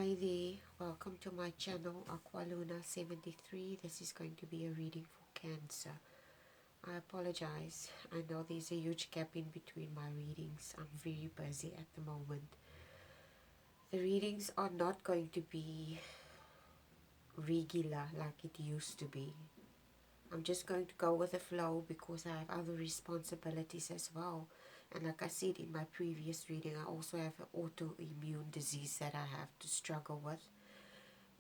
Hi there, welcome to my channel Aqualuna73. This is going to be a reading for Cancer. I apologize, I know there's a huge gap in between my readings. I'm very busy at the moment. The readings are not going to be regular like it used to be. I'm just going to go with the flow because I have other responsibilities as well. And like I said in my previous reading, I also have an autoimmune disease that I have to struggle with.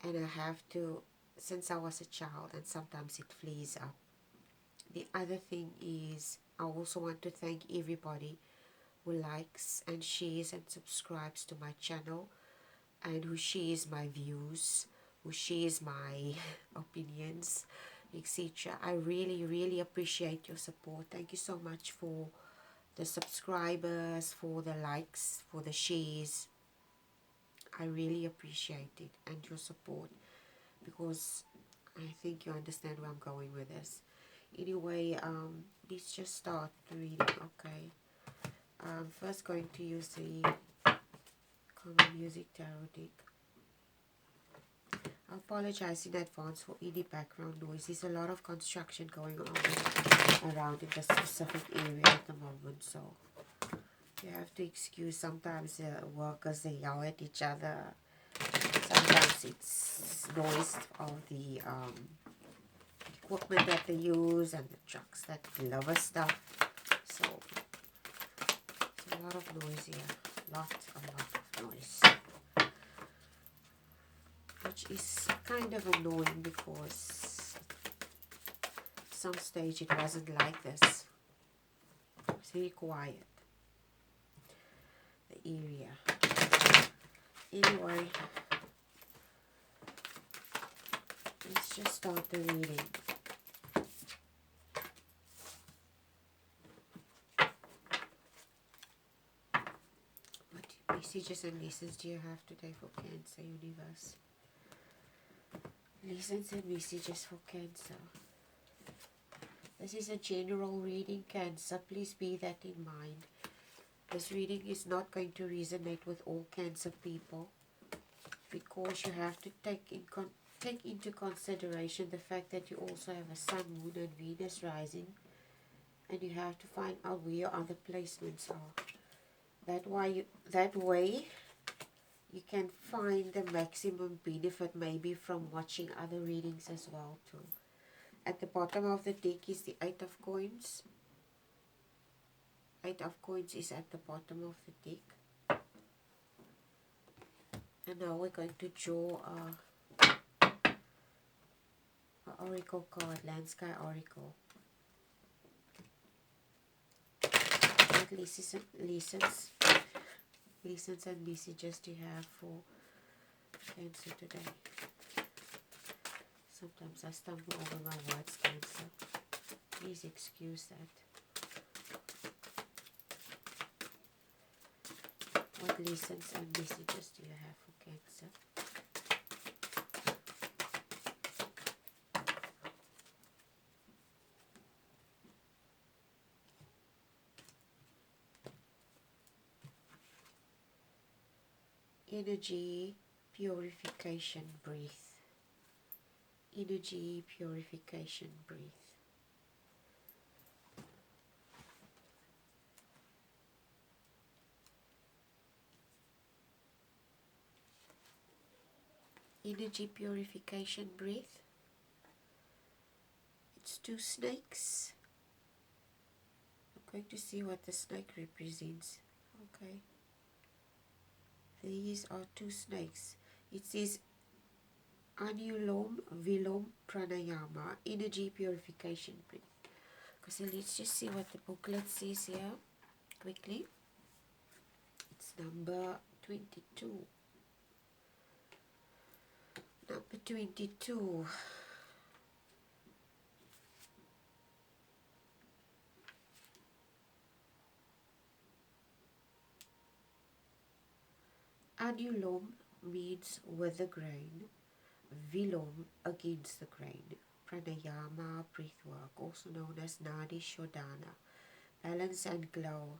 And I have to, since I was a child, and sometimes it flares up. The other thing is, I also want to thank everybody who likes and shares and subscribes to my channel, and who shares my views, who shares my opinions, etc. I really appreciate your support. Thank you so much for the subscribers, for the likes, for the shares. I really appreciate it and your support, because I think you understand where I'm going with this. Anyway, let's just start the reading, okay? I'm first going to use the Common Music Tarot deck. I apologize in advance for any background noise. There's a lot of construction going on around in this specific area at the moment, so you have to excuse. Sometimes the workers, they yell at each other. Sometimes it's noise of the equipment that they use and the trucks that deliver stuff. So it's a lot of noise here. A lot of noise. Which is kind of annoying because at some stage it wasn't like this. It's very quiet, the area. Anyway, let's just start the reading. What messages and lessons do you have today for Cancer, Universe? Lessons and messages for Cancer. This is a general reading, Cancer. Please bear that in mind. This reading is not going to resonate with all Cancer people, because you have to take into consideration the fact that you also have a Sun, Moon and Venus rising, and you have to find out where your other placements are. That way you can find the maximum benefit maybe from watching other readings as well too. At the bottom of the deck is the 8 of Coins. 8 of Coins is at the bottom of the deck. And now we're going to draw a Oracle card, Land Sky Oracle. What lessons and messages do you have for Cancer today? Sometimes I stumble over my words, Cancer. Please excuse that. What lessons and messages do you have for Cancer? Energy purification, breathe. Energy purification, breathe. Energy purification, breathe. It's 2 snakes. I'm going to see what the snake represents. Okay. These are 2 snakes. It says Anulom Vilom Pranayama, energy purification breath. So let's just see what the booklet says here quickly. It's number 22. Number 22. Anulom means with the grain. Vilom, against the grain. Pranayama, breath work, also known as Nadi Shodhana, balance and glow,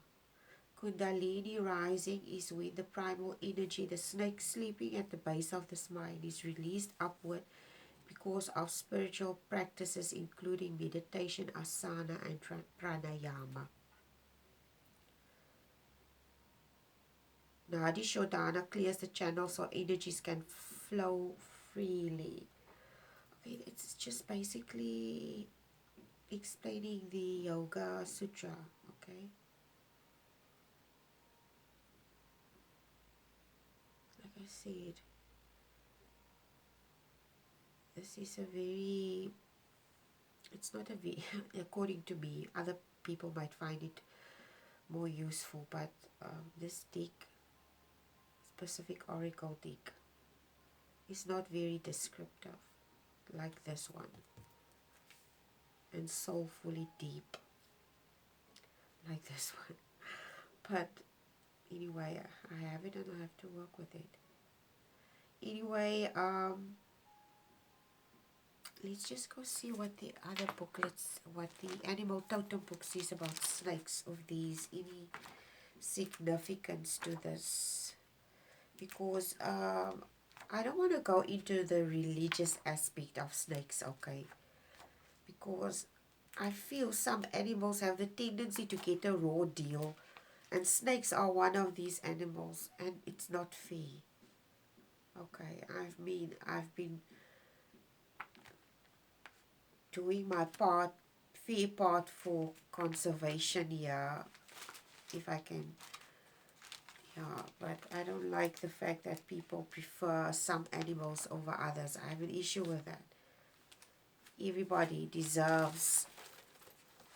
Kundalini rising is when the primal energy, the snake sleeping at the base of the spine, is released upward because of spiritual practices including meditation, asana, and pranayama. Nadi Shodhana clears the channel so energies can flow freely. Okay, it's just basically explaining the Yoga Sutra, okay? Like I said, this is a very, it's not a very, according to me, other people might find it more useful, but this deck, specific oracle deck, is not very descriptive like this one, and soulfully deep like this one. But anyway, I have it and I have to work with it. Anyway, let's just go see what the other booklets, what the animal totem book says about snakes, of these, any significance to this. Because I don't want to go into the religious aspect of snakes, okay? Because I feel some animals have the tendency to get a raw deal, and snakes are one of these animals, and it's not fair. Okay, I've been doing my part, fair part for conservation here, if I can. Yeah, but I don't like the fact that people prefer some animals over others. I have an issue with that.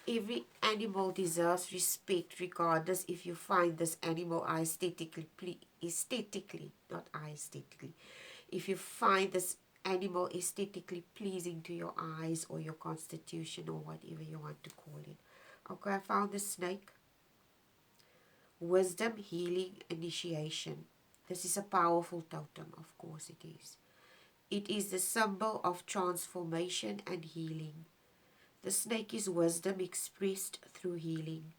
Every animal deserves respect, regardless if you find this animal not aesthetically, if you find this animal aesthetically pleasing to your eyes or your constitution or whatever you want to call it. Okay, I found the snake. Wisdom, healing, initiation. This is a powerful totem, of course it is. It is the symbol of transformation and healing. The snake is wisdom expressed through healing.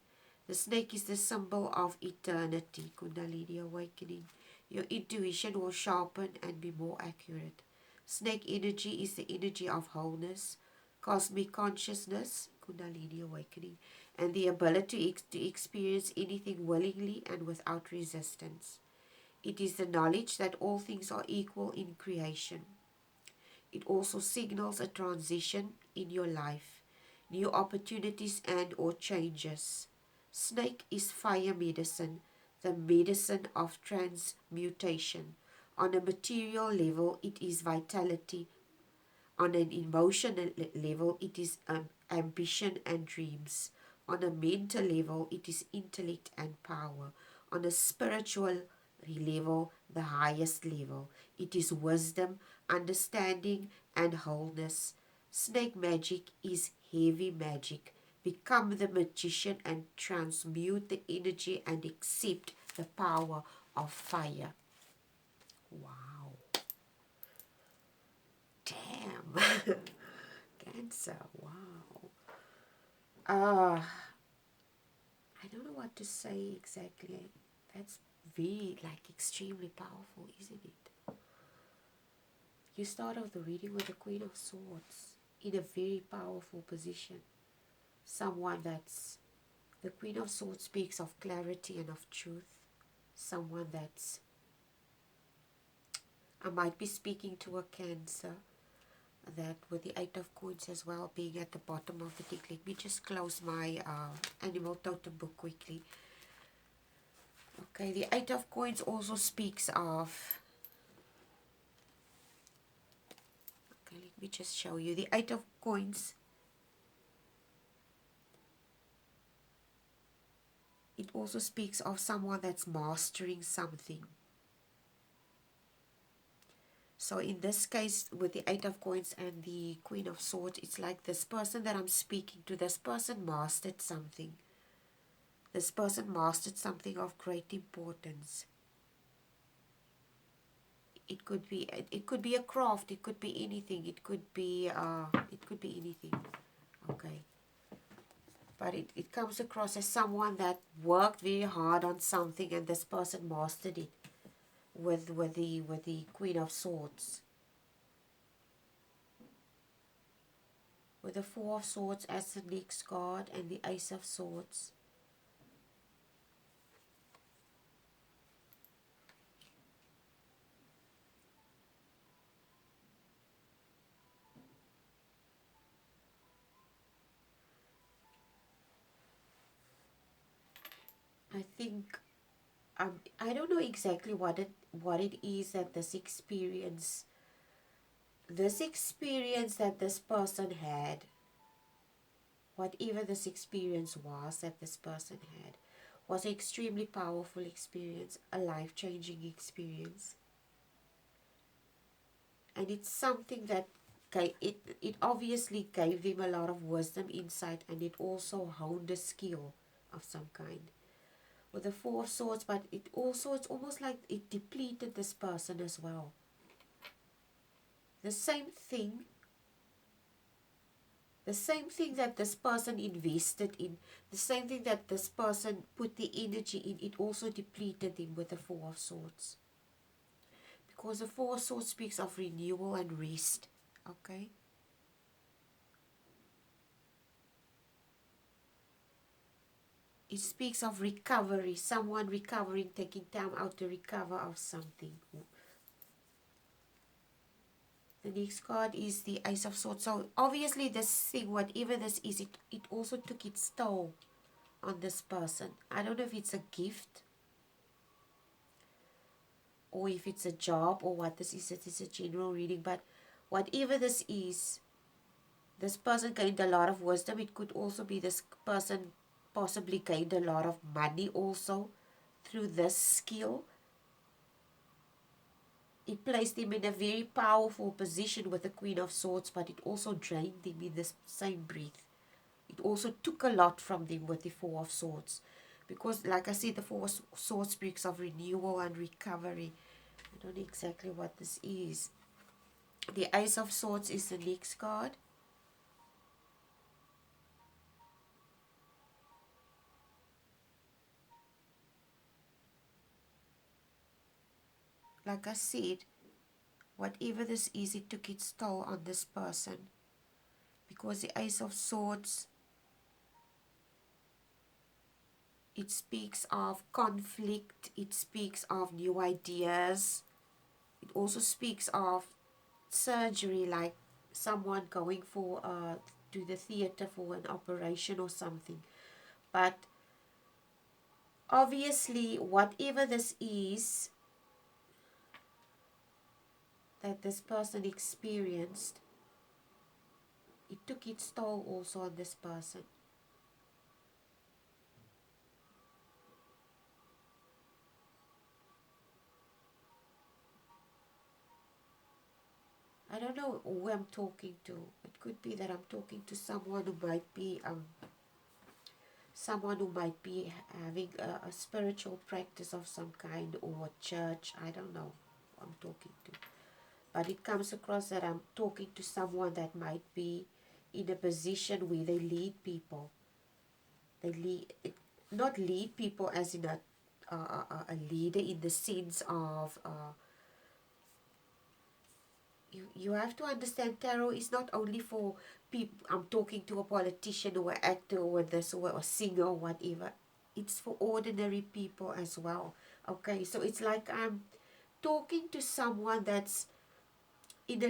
The snake is the symbol of eternity, Kundalini Awakening. Your intuition will sharpen and be more accurate. Snake energy is the energy of wholeness, cosmic consciousness, Kundalini Awakening, and the ability to experience anything willingly and without resistance. It is the knowledge that all things are equal in creation. It also signals a transition in your life, new opportunities and or changes. Snake is fire medicine, the medicine of transmutation. On a material level, it is vitality. On an emotional level, it is ambition and dreams. On a mental level, it is intellect and power. On a spiritual level, the highest level, it is wisdom, understanding, and wholeness. Snake magic is heavy magic. Become the magician and transmute the energy and accept the power of fire. Wow. Damn. Cancer. Wow. I don't know what to say exactly. That's very, extremely powerful, isn't it? You start off the reading with the Queen of Swords in a very powerful position. Someone that's, the Queen of Swords speaks of clarity and of truth. Someone that's, I might be speaking to a Cancer, that with the Eight of Coins as well being at the bottom of the deck. Let me just close my animal totem book quickly. Okay, the Eight of Coins also speaks of, okay, let me just show you. The Eight of Coins, it also speaks of someone that's mastering something. So in this case, with the Eight of Coins and the Queen of Swords, it's like this person that I'm speaking to, this person mastered something. This person mastered something of great importance. It could be a craft, it could be anything, it could be anything. Okay. But it comes across as someone that worked very hard on something, and this person mastered it with the Queen of Swords. With the Four of Swords as the next card and the Ace of Swords. I think I don't know exactly what it is that this experience that this person had, whatever this experience was that this person had, was an extremely powerful experience, a life-changing experience. And it's something that it obviously gave them a lot of wisdom, insight, and it also honed a skill of some kind. With the Four of Swords, but it's almost like it depleted this person as well. The same thing that this person invested in, the same thing that this person put the energy in, it also depleted them with the Four of Swords. Because the Four of Swords speaks of renewal and rest. Okay? It speaks of recovery, someone recovering, taking time out to recover of something. The next card is the Ace of Swords. So obviously this thing, whatever this is, it also took its toll on this person. I don't know if it's a gift or if it's a job or what this is. It is a general reading, but whatever this is, this person gained a lot of wisdom. It could also be this person possibly gained a lot of money also through this skill. It placed him in a very powerful position with the Queen of Swords, but it also drained him in the same breath. It also took a lot from them with the Four of Swords. Because, like I said, the Four of Swords speaks of renewal and recovery. I don't know exactly what this is. The Ace of Swords is the next card. Like I said, whatever this is, it took its toll on this person. Because the Ace of Swords, it speaks of conflict, it speaks of new ideas. It also speaks of surgery, like someone going to the theater for an operation or something. But obviously, whatever this is that this person experienced, it took its toll also on this person. I don't know who I'm talking to. It could be that I'm talking to someone who might be having a spiritual practice of some kind, or a church. I don't know who I'm talking to. But it comes across that I'm talking to someone that might be in a position where they lead people. Not lead people as in a leader in the sense of you have to understand, tarot is not only for people. I'm talking to a politician or an actor or this or a singer or whatever. It's for ordinary people as well. Okay, so it's like I'm talking to someone that's in a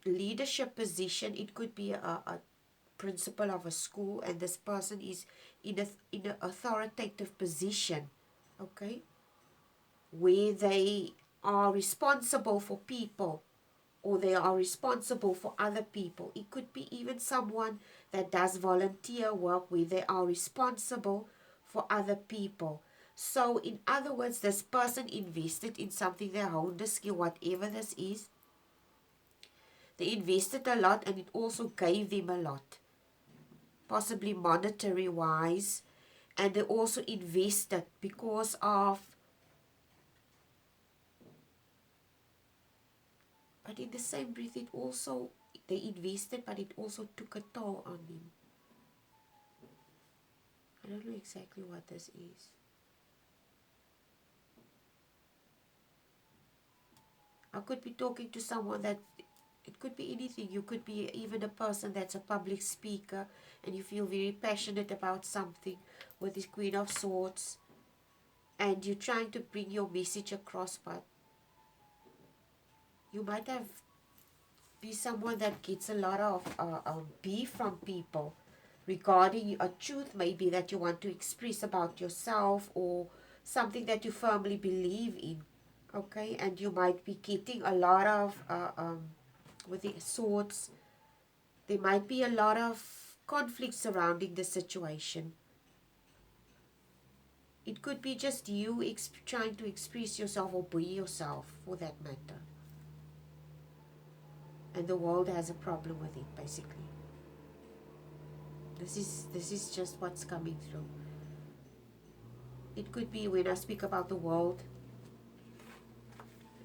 leadership position. It could be a principal of a school, and this person is in an authoritative position, okay, where they are responsible for people, or they are responsible for other people. It could be even someone that does volunteer work where they are responsible for other people. So in other words, this person invested in something, they honed a skill, whatever this is. They invested a lot, and it also gave them a lot, possibly monetary wise. And they also invested because of, but in the same breath, they invested, but it also took a toll on them. I don't know exactly what this is. I could be talking to someone that, it could be anything. You could be even a person that's a public speaker and you feel very passionate about something with this Queen of Swords, and you're trying to bring your message across, but you might have be someone that gets a lot of beef from people regarding a truth maybe that you want to express about yourself, or something that you firmly believe in. Okay, and you might be getting a lot of with the swords, there might be a lot of conflict surrounding the situation. It could be just you trying to express yourself or be yourself, for that matter, and the world has a problem with it. Basically, this is just what's coming through. It could be, when I speak about the world,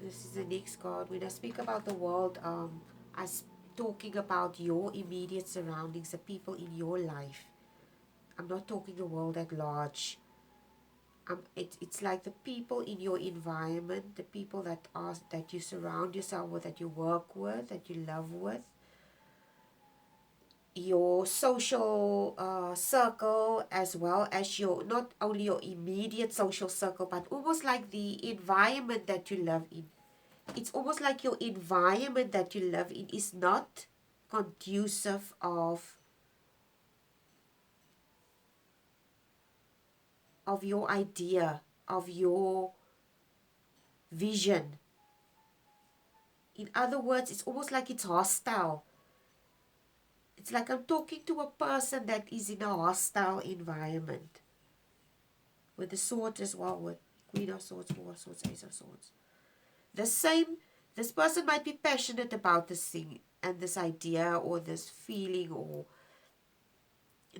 this is the next card. When I speak about the world, I'm talking about your immediate surroundings, the people in your life. I'm not talking the world at large. It's like the people in your environment, the people that you surround yourself with, that you work with, that you love with, your social circle, as well as your, not only your immediate social circle, but almost like the environment that you live in. It's almost like your environment that you live in is not conducive of your idea, of your vision. In other words, it's almost like it's hostile. It's like I'm talking to a person that is in a hostile environment. With the sword as well, with Queen of Swords, Four of Swords, Ace of Swords. This person might be passionate about this thing and this idea or this feeling or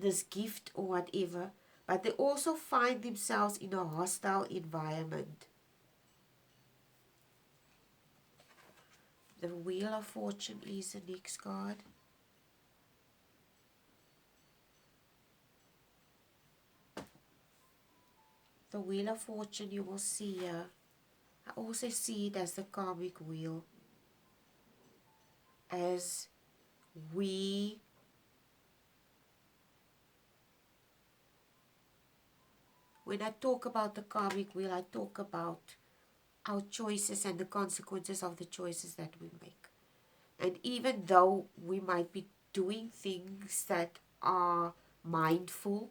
this gift or whatever, but they also find themselves in a hostile environment. The Wheel of Fortune is the next card. The Wheel of Fortune, you will see here. I also see it as the karmic wheel. As we when I talk about the karmic wheel, I talk about our choices and the consequences of the choices that we make. And even though we might be doing things that are mindful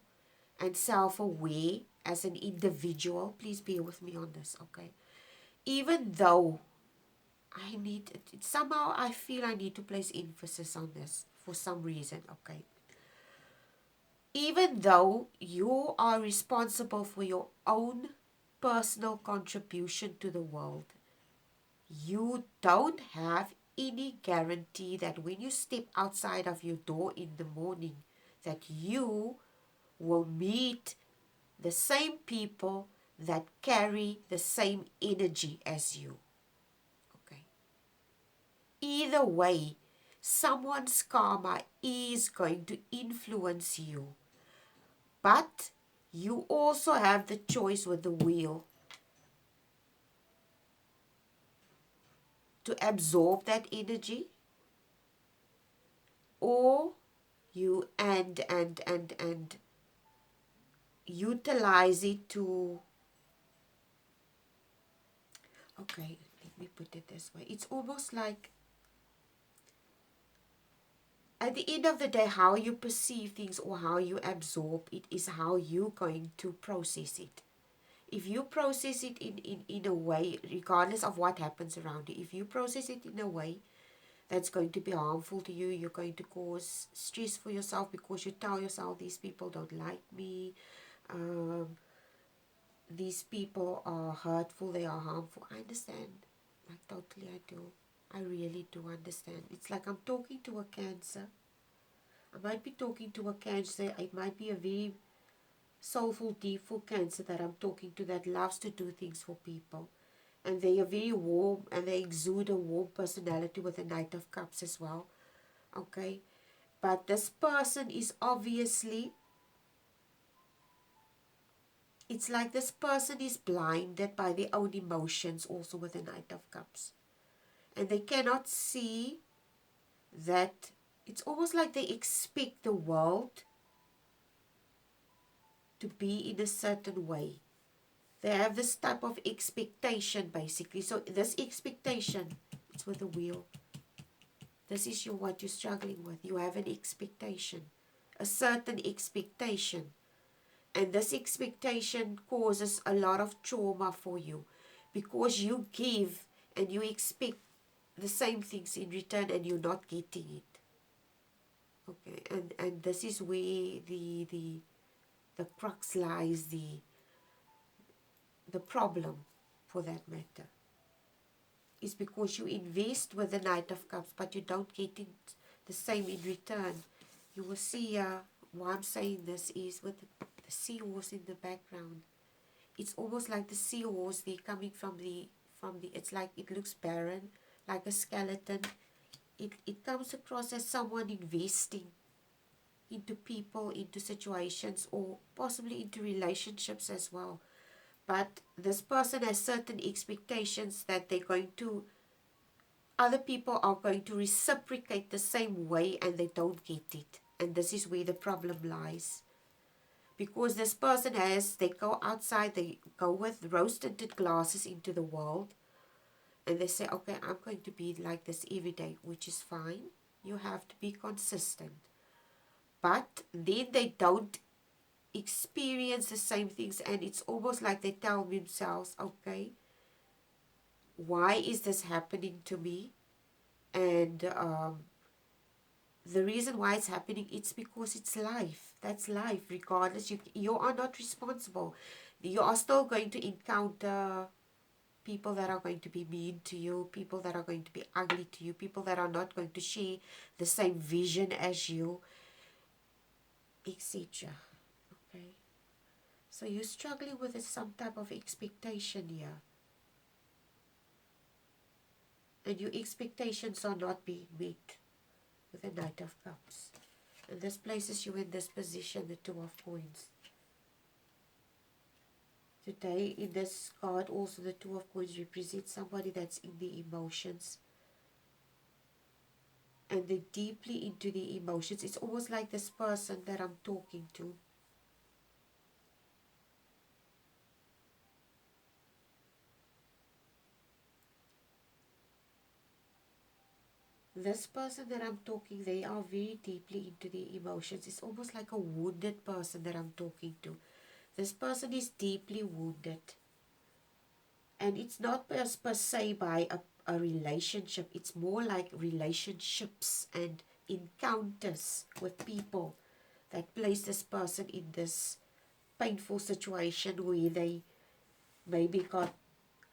and self-aware as an individual, please bear with me on this, okay? Even though somehow I feel I need to place emphasis on this for some reason, okay? Even though you are responsible for your own personal contribution to the world, you don't have any guarantee that when you step outside of your door in the morning, that you will meet the same people that carry the same energy as you. Okay. Either way, someone's karma is going to influence you. But you also have the choice with the wheel to absorb that energy, or you and utilize it to, okay, let me put it this way. It's almost like at the end of the day, how you perceive things or how you absorb it is how you're going to process it. If you process it in a way, regardless of what happens around you, if you process it in a way that's going to be harmful to you, you're going to cause stress for yourself because you tell yourself, these people don't like me, these people are hurtful, they are harmful. I understand. Like, totally I do. I really do understand. It's like I'm talking to a Cancer. I might be talking to a Cancer. It might be a very soulful, deepful Cancer that I'm talking to, that loves to do things for people. And they are very warm, and they exude a warm personality with the Knight of Cups as well. Okay? But this person is obviously It's like this person is blinded by their own emotions, also with the Knight of Cups. And they cannot see that it's almost like they expect the world to be in a certain way. They have this type of expectation, basically. So this expectation, it's with the wheel. This is what you're struggling with. You have an expectation, a certain expectation. And this expectation causes a lot of trauma for you because you give and you expect the same things in return and you're not getting it. Okay, and this is where the crux lies, the problem for that matter. Is because you invest with the Knight of Cups, but you don't get it the same in return. You will see why I'm saying this is with the seahorse in the background. It's almost like the seahorse, they're coming from the, it's like it looks barren, like a skeleton. It comes across as someone investing into people, into situations, or possibly into relationships as well. But this person has certain expectations that they're going to, other people are going to reciprocate the same way, and they don't get it. And this is where the problem lies. Because this person they go outside, they go with rose-tinted glasses into the world, and they say, okay, I'm going to be like this every day, which is fine. You have to be consistent. But then they don't experience the same things, and it's almost like they tell themselves, okay, why is this happening to me? And the reason why it's happening, it's because it's life. That's life. Regardless, you are not responsible. You are still going to encounter people that are going to be mean to you, people that are going to be ugly to you, people that are not going to share the same vision as you, etc. Okay, so you're struggling with some type of expectation here, and your expectations are not being met with the Knight of Cups. And this places you in this position, the Two of Coins. Today, in this card, also the Two of Coins represents somebody that's in the emotions. And they're deeply into the emotions. It's almost like this person that I'm talking to. This person that I'm talking, they are very deeply into the emotions. It's almost like a wounded person that I'm talking to. This person is deeply wounded. And it's not per se by a relationship. It's more like relationships and encounters with people that place this person in this painful situation where they maybe got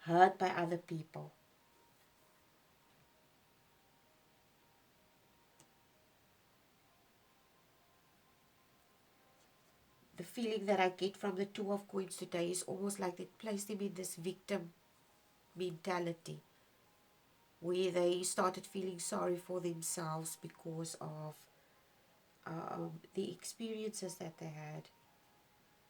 hurt by other people. The feeling that I get from the Two of Coins today is almost like they placed them in this victim mentality, where they started feeling sorry for themselves because of the experiences that they had.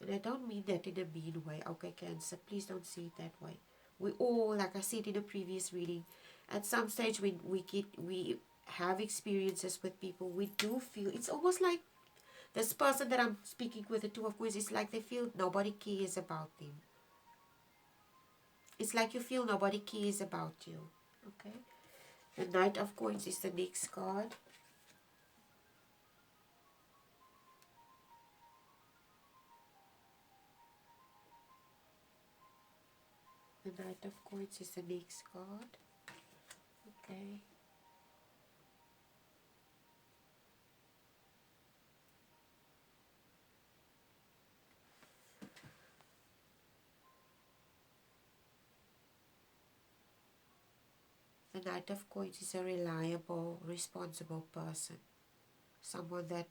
And I don't mean that in a mean way. Okay, Cancer, please don't see it that way. We all, like I said in a previous reading, at some stage when we have experiences with people, we do feel, it's almost like this person that I'm speaking with, the Two of Coins, it's like they feel nobody cares about them. It's like you feel nobody cares about you. Okay. The Knight of Coins is the next card. The Knight of Coins is the next card. Okay. The Knight of Coins is a reliable, responsible person. Someone that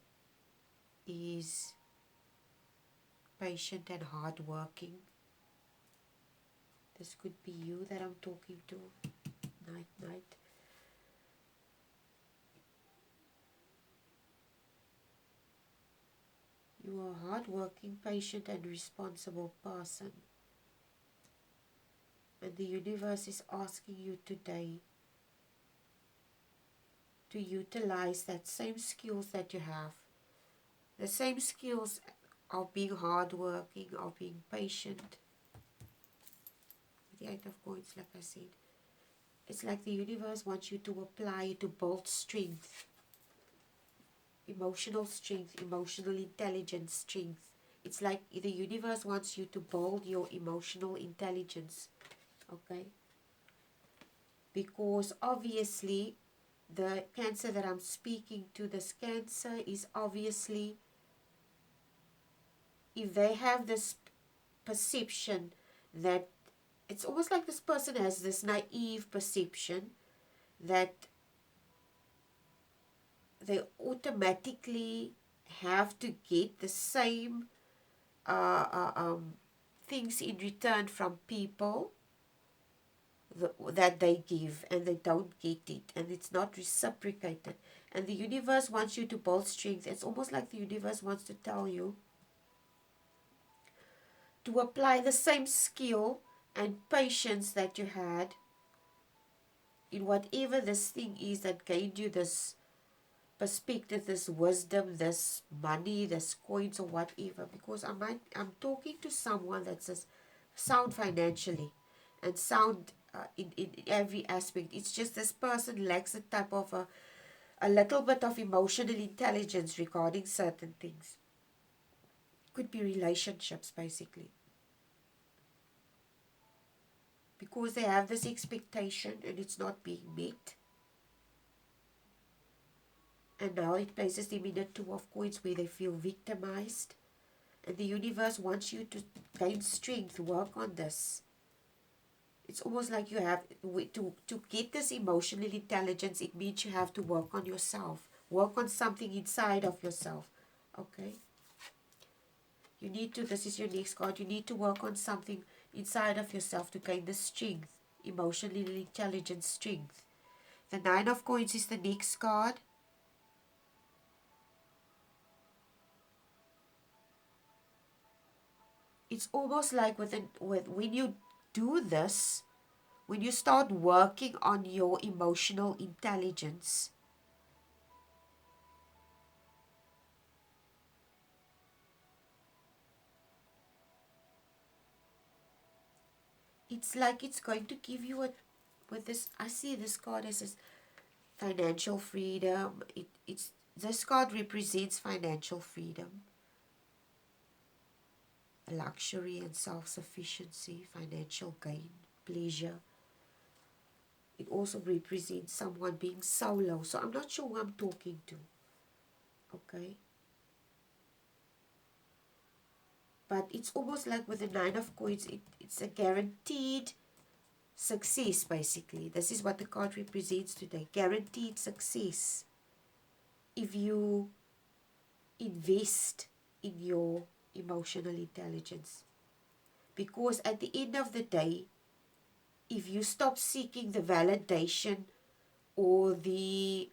is patient and hardworking. This could be you that I'm talking to. Knight. You you're a hardworking, patient and responsible person. And the universe is asking you today to utilize that same skills that you have. The same skills of being hardworking, of being patient. The Eight of Coins, like I said. It's like the universe wants you to apply to build strength. Emotional strength, emotional intelligence strength. It's like the universe wants you to build your emotional intelligence. Okay? Because obviously, the Cancer that I'm speaking to, this Cancer is obviously, if they have this perception that, it's almost like this person has this naive perception that they automatically have to get the same things in return from people that they give, and they don't get it, and it's not reciprocated. And the universe wants you to build strength. It's almost like the universe wants to tell you to apply the same skill and patience that you had in whatever this thing is that gained you this perspective, this wisdom, this money, this coins or whatever. Because I'm talking to someone that's sound financially and sound in every aspect. It's just this person lacks a type of a little bit of emotional intelligence regarding certain things. Could be relationships, basically. Because they have this expectation and it's not being met. And now it places them in a Two of Coins where they feel victimized. And the universe wants you to gain strength, work on this. It's almost like you have to get this emotional intelligence. It means you have to work on yourself. Work on something inside of yourself. Okay? You need to, this is your next card, you need to work on something inside of yourself to gain the strength. Emotionally intelligent strength. The Nine of Coins is the next card. It's almost like when you do this, when you start working on your emotional intelligence, it's like it's going to give you with this, I see this card as this financial freedom. It's this card represents financial freedom, luxury and self-sufficiency, financial gain, pleasure. It also represents someone being solo. So I'm not sure who I'm talking to. Okay. But it's almost like with the Nine of Coins, it's a guaranteed success, basically. This is what the card represents today. Guaranteed success. If you invest in your emotional intelligence. Because at the end of the day, if you stop seeking the validation or the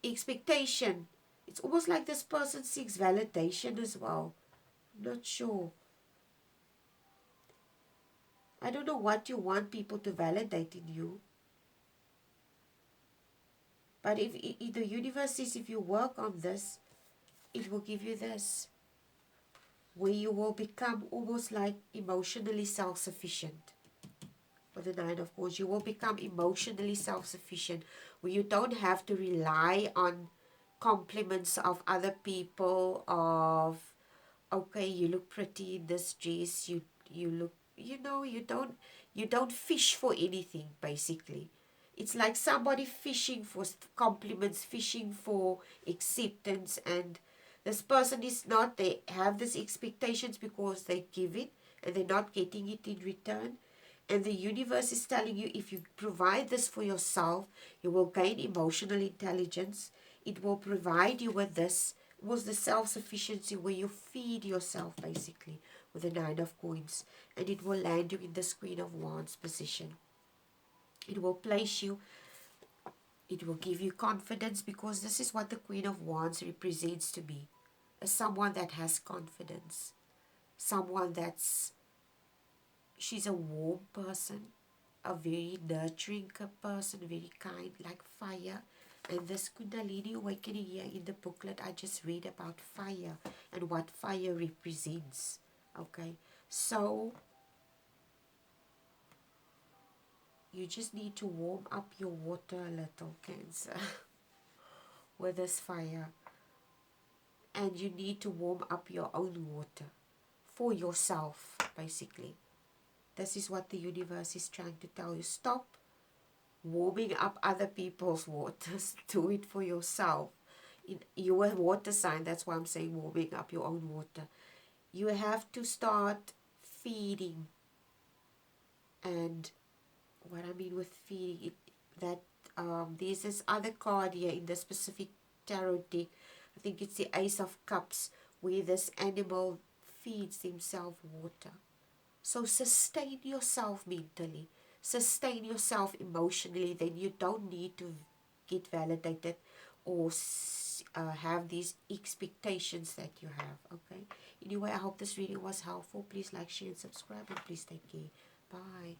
expectation, it's almost like this person seeks validation as well. I'm not sure. I don't know what you want people to validate in you. But if the universe says if you work on this, it will give you this. Where you will become almost like emotionally self-sufficient. For the Nine of Coins, you will become emotionally self-sufficient. Where you don't have to rely on compliments of other people of, okay, you look pretty in this dress, you look, you don't fish for anything, basically. It's like somebody fishing for compliments, fishing for acceptance, and this person is not, they have these expectations because they give it and they're not getting it in return. And the universe is telling you, if you provide this for yourself, you will gain emotional intelligence. It will provide you with this, was the self-sufficiency where you feed yourself, basically, with the Nine of Coins. And it will land you in this Queen of Wands position. It will place you, it will give you confidence, because this is what the Queen of Wands represents to me. someone that has confidence, someone she's a warm person, a very nurturing person, very kind, like fire. And this Kundalini Awakening here in the booklet, I just read about fire and what fire represents. Okay, so you just need to warm up your water a little, Cancer, with this fire. And you need to warm up your own water for yourself, basically. This is what the universe is trying to tell you. Stop warming up other people's waters. Do it for yourself. You're a water sign, that's why I'm saying warming up your own water. You have to start feeding. And what I mean with feeding, there's this other card here in the specific tarot deck. I think it's the Ace of Cups, where this animal feeds himself water. So sustain yourself mentally, sustain yourself emotionally. Then you don't need to get validated or have these expectations that you have. Okay. Anyway, I hope this reading was helpful. Please like, share, and subscribe, and please take care. Bye.